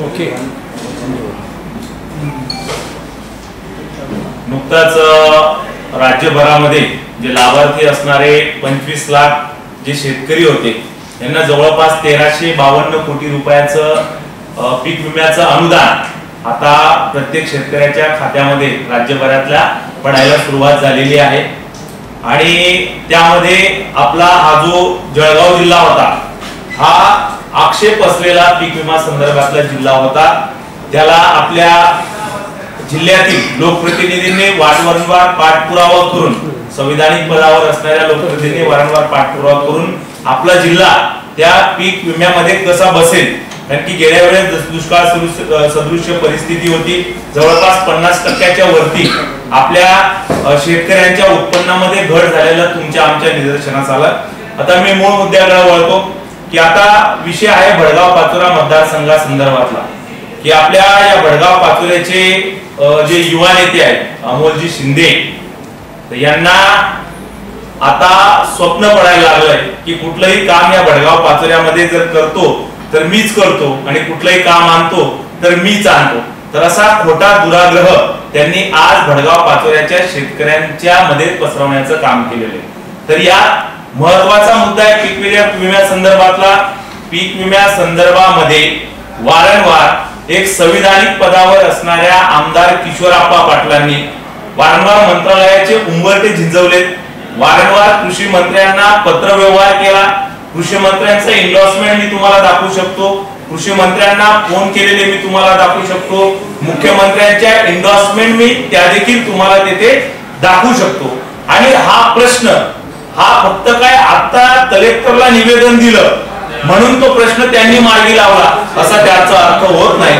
Okay, नुकताच राज्यभरामध्ये जे लाभार्थी असणारे 25 लाख जे शेतकरी होते त्यांना जवळपास 1352 कोटी रुपयाचं पीक विम्याचं अनुदान आता प्रत्येक शेतकऱ्याच्या खात्यामध्ये राज्यभरातल्या पडायला सुरुवात झालेली आहे। आणि त्यामध्ये आपला हा जो जळगाव जिल्हा होता हा आक्षेप असलेला पीक विमा संदर्भातला जिल्हा होता। त्याला आपल्या जिल्ह्यातील लोकप्रतिनिधींनी वारंवार पाठपुरावा करून, संविधानिक पदावर असणाऱ्या लोकप्रतिनिधींनी वारंवार पाठपुरावा करून आपला जिल्हा त्या पीक विम्यामध्ये कसा बसेल, कारण की गेल्या वेळेस दुष्काळ सदृश्य परिस्थिती होती। जवळपास 50% वरती आपल्या शेतकऱ्यांच्या उत्पन्नामध्ये घट झालेलं तुमच्या आमच्या निदर्शनास आलं। आता मी मूळ मुद्द्याकडे वळतो की आता विषय आहे भडगाव पाचोरा मतदारसंघासंदर्भातला, की आपल्या या भडगाव पाचोऱ्याचे जे युवा नेते आहेत अमोलजी शिंदे यांना आता स्वप्न पडायला लागलंय की कुठलंही काम या भडगाव पाचोऱ्यामध्ये जर करतो तर मीच करतो आणि कुठलंही काम आणतो तर मीच आणतो। तर असा खोटा दुराग्रह त्यांनी आज भडगाव पाचोऱ्याच्या शेतकऱ्यांच्या मध्ये पसरवण्याचं काम केलेलं आहे। तर या महत्वाचा मुद्दा आहे पीक विम्या संदर्भातला। पीक विम्या संदर्भामध्ये वारंवार एक संविधानिक पदावर असणाऱ्या आमदार किशोरप्पा पाटलांनी वारंवार मंत्रालयाचे उंबरठे झिंजवलेत, वारंवार कृषी मंत्र्यांना पत्र व्यवहार केला। कृषी मंत्र्यांचं एंडोर्समेंट मी तुम्हाला दाखवू शकतो, कृषी मंत्र्यांना फोन केलेले मी तुम्हाला दाखवू शकतो, मुख्यमंत्र्यांच्या एंडोर्समेंट मी त्या देखील तुम्हाला तिथे दाखवू शकतो। आणि हा प्रश्न हा फक्त काय आता कलेक्टरला निवेदन दिलं म्हणून तो प्रश्न त्यांनी मार्गी लावला असा त्याचा अर्थ होत नाही।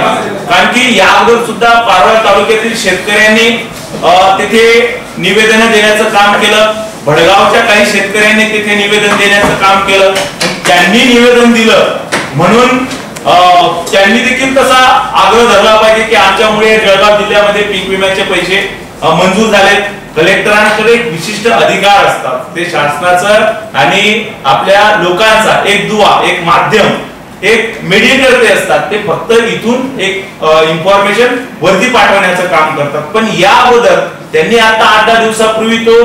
कारण की या अगोदर सुद्धा पारोळा तालुक्यातील शेतकऱ्यांनी तिथे निवेदन देण्याचं काम केलं, भडगावच्या काही शेतकऱ्यांनी तिथे निवेदन देण्याचं काम केलं। त्यांनी निवेदन दिलं म्हणून त्यांनी देखील तसा आग्रह धरला पाहिजे की आमच्यामुळे जळगाव जिल्ह्यामध्ये पीक विम्याचे पैसे मंजूर झालेत। कलेक्टरांकडे विशिष्ट अधिकार असतात, ते शासनाचं आणि आपल्या लोकांचा एक दुवा, एक माध्यम, एक मीडिएटर ते असतात। ते फक्त इथून एक इन्फॉर्मेशन वरती पाठवण्याचं काम करतात। पण या अगोदर त्यांनी आता 8-10 दिवसापूर्वी तो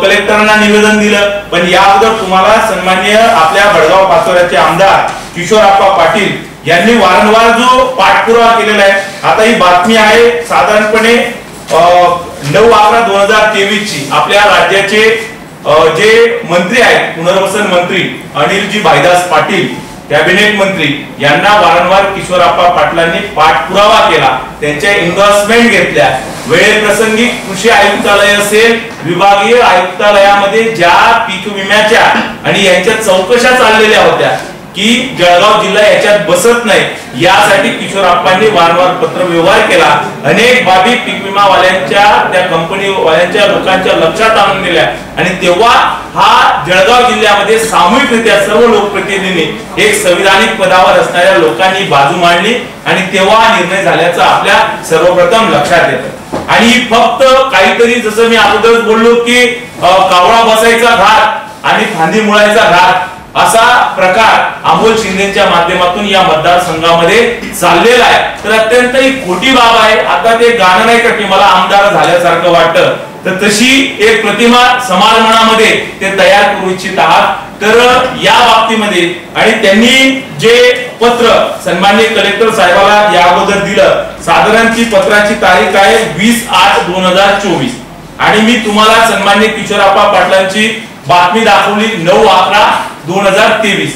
कलेक्टरांना निवेदन दिलं। पण या अगोदर तुम्हाला सन्माननीय आपल्या भडगाव पाचोऱ्याचे आमदार किशोरप्पा पाटील यांनी वारंवार जो पाठपुरावा केलेला आहे, आता ही बातमी आहे साधारणपणे 9/11/2023 ची आपल्या राज्याचे जे मंत्री आहेत पुनर्वसन मंत्री अनिलजी भाईदास पाटील कॅबिनेट मंत्री यांना वारंवार किशोरप्पा पाटलांनी पाठपुरावा केला, त्यांच्या एंडोर्समेंट घेतल्या। वेळेप्रसंगी कृषी आयुक्तालय असेल, विभागीय आयुक्तालयामध्ये ज्या पीक विम्याच्या आणि यांच्या चौकशा चाललेल्या होत्या की जळगाव जिल्हा याच्यात बसत नाही, यासाठी किशोरप्पांनी वारंवार पत्र व्यवहार केला। अनेक बाबी पीक विमा वाल्यांच्या त्या कंपनी वाल्यांच्या लोकांच्या लक्षात आणून दिल्या आणि तेव्हा हा जळगाव जिल्ह्यामध्ये सामूहिकरित्या सर्व लोकप्रतिनिधींनी एक संविधानिक पदावर असणाऱ्या लोकांनी बाजू मांडली आणि तेव्हा निर्णय झाल्याचं आपल्या सर्वप्रथम लक्षात येतं। आणि फक्त काहीतरी जसं मी अगोदरच बोललो की कावळा बसायचा घाट आणि फांदी मुळायचा घाट असा प्रकार अमोल शिंदेच्या माध्यमातून या मतदारसंघामध्ये चाललेला आहे। तर अत्यंत ही खोटी बाब आहे। आता ते गाणं नाही का की मला आमदार झाल्यासारखं वाटतं, तर तशी एक प्रतिमा समाज मनामध्ये ते तयार करू इच्छित आहात। तर या बाबतीमध्ये आणि त्यांनी जे पत्र सन्माननीय कलेक्टर साहेबाला या अगोदर दिलं, साधारण ती पत्राची तारीख आहे 20/8/2024 आणि मी तुम्हाला सन्माननीय किशोरप्पा पाटलांची बातमी दाखवली 9/11/2023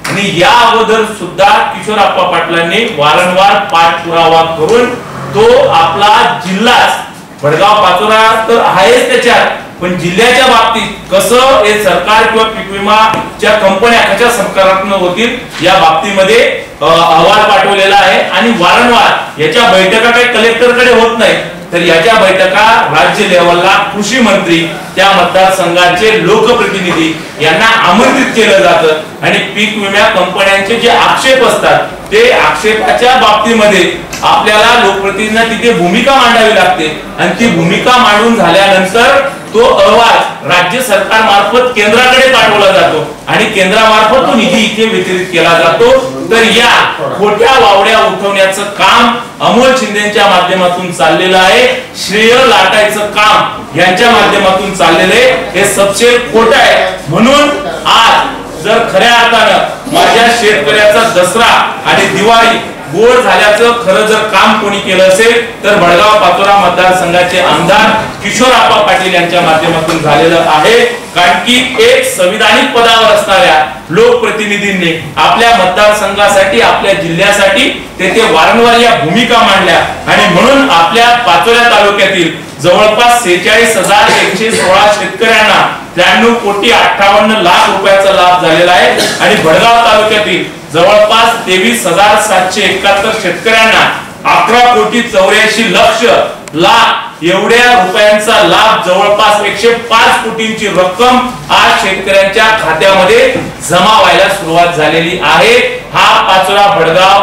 आणि या अगोदर सुद्धा किशोरप्पा पाटलांनी वारंवार पाठपुरावा करून तो आपला जिल्हाच भडगाव पाचोरा तर आहेच त्याच्यात, पण जिल्ह्याच्या बाबतीत कसं हे सरकार किंवा पीक विमाच्या कंपन्या कशा सकारात्मक होतील या बाबतीमध्ये अहवाल पाठवलेला आहे। आणि वारंवार याच्या बैठका काही कलेक्टरकडे होत नाही, तर याच्या बैठका राज्य लेवलला कृषी मंत्री त्या मतदारसंघाचे लोकप्रतिनिधी यांना आमंत्रित केलं जातं आणि पीक विमा कंपन्यांचे जे आक्षेप असतात ते आक्षेपाच्या बाबतीमध्ये आपल्याला लोकप्रतिनिधींना तिथे भूमिका मांडावी लागते आणि ती भूमिका मांडून झाल्यानंतर तो अहवाल राज्य सरकार मार्फत केंद्राकडे पाठवला जातो आणि केंद्रामार्फत तो निधी इथे वितरित केला जातो। तर या खोट्या वावड्या उठवण्याचं काम अमोल शिंदेच्या माध्यमातून चाललेलं आहे, श्रेय लाटायचं काम यांच्या माध्यमातून चाललेलं आहे, हे सबसे खोटं आहे। म्हणून आज जर खऱ्या अर्थानं माझ्या शेतकऱ्याचा दसरा आणि दिवाळी गोड झाल्याचं खरं जर काम कोणी केलं असेल तर भडगाव पाचोरा मतदारसंघाचे आमदार किशोरप्पा पाटील यांच्या माध्यमातून झालेलं आहे। कारण की एक संविधानिक पदावर असणाऱ्या लोकप्रतिनिधींनी आपल्या मतदारसंघासाठी आपल्या जिल्ह्यासाठी तेथे वारंवार या भूमिका मांडल्या आणि म्हणून आपल्या पाचोरा तालुक्यातील जवळपास 46,116 शेतकऱ्यांना 93,58,00,000 रुपयाचा लाभ झालेला आहे आणि भडगाव तालुक्यातील जवळपास 23,771 शेतकऱ्यांना 11,84,00,000 एवढ्या रुपयांचा लाभ, जवळपास 105 कोटींची रक्कम आज शेतकऱ्यांच्या खात्यामध्ये जमा व्हायला सुरुवात झालेली आहे। हा पाचोरा भडगाव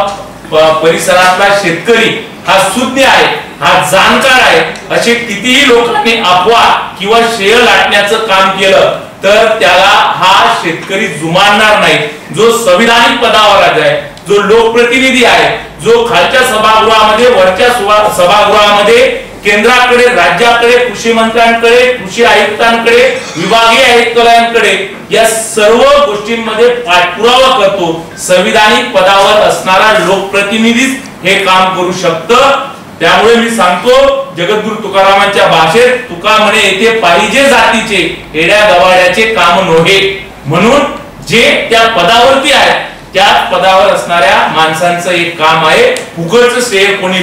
परिसरातला शेतकरी हा सुज्ञ आहे, हा जाणकार आहे। असे कितीही लोकांनी अफवा किंवा श्रेय लाटण्याचं काम केलं तर त्याला हा शेतकरी जुमानणार नाही। जो संविधानिक पदावर आहे, जो लोकप्रतिनिधी आहे, जो खालच्या सभागृहामध्ये वरच्या सभागृहामध्ये केंद्राकडे, राज्याकडे, कृषी मंत्र्यांकडे, कृषी आयुक्तांकडे, विभागीय आयुक्तालयांकडे या सर्व गोष्टींमध्ये पाठपुरावा करतो, संविधानिक पदावर असणारा लोकप्रतिनिधीच हे काम करू शकतं। त्यामुळे मी सांगतो, जगद्गुरु तुकारामांच्या भाषेत तुका म्हणे येथे पाहिजे जातीचे एड्या गवाड्याचे काम नव्हे। म्हणून जे त्या पदावरती आहे त्याच पदावर असणाऱ्या माणसांचं एक काम आहे, फुकटचं श्रेय कोणी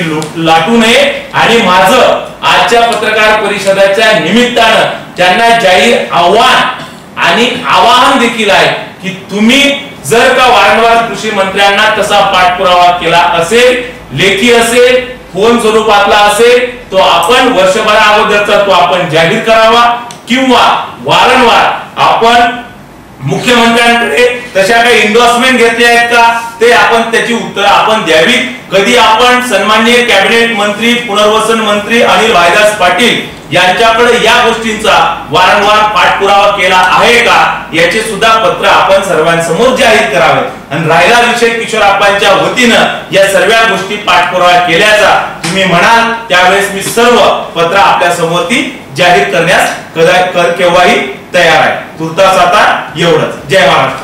लाटू नये। आणि माझं आजच्या पत्रकार परिषदेच्या निमित्तानं त्यांना जाहीर आव्हान आणि आवाहन देखील आहे की तुम्ही जर का वारंवार कृषी मंत्र्यांना तसा पाठपुरावा केला असेल, लेखी असेल, फोन स्वरूपातला असेल, तो आपण वर्षभरा अगोदरचा तो आपण जाहीर करावा किंवा वारंवार आपण मुख्यमंत्र्यांकडे तशा काही एंडोर्समेंट घेतले आहेत का ते आपण त्याची उत्तर आपण द्यावी। कधी आपण सन्माननीय कॅबिनेट मंत्री, पुनर्वसन मंत्री अनिल भाईदास पाटील यांच्याकडे या गोष्टींचा वारंवार पाठपुरावा केला आहे का याचे सुद्धा पत्र आपण सर्वांसमोर जाहीर करावे। आणि राहिला विषय किशोरप्पांच्या वतीनं या सर्व गोष्टी पाठपुरावा केल्याचा तुम्ही म्हणाल त्यावेळेस मी सर्व पत्र आपल्या समोर ती जाहीर करण्यास केव्हाही तयार आहे। तुर्तास आता एवढंच। जय महाराष्ट्र।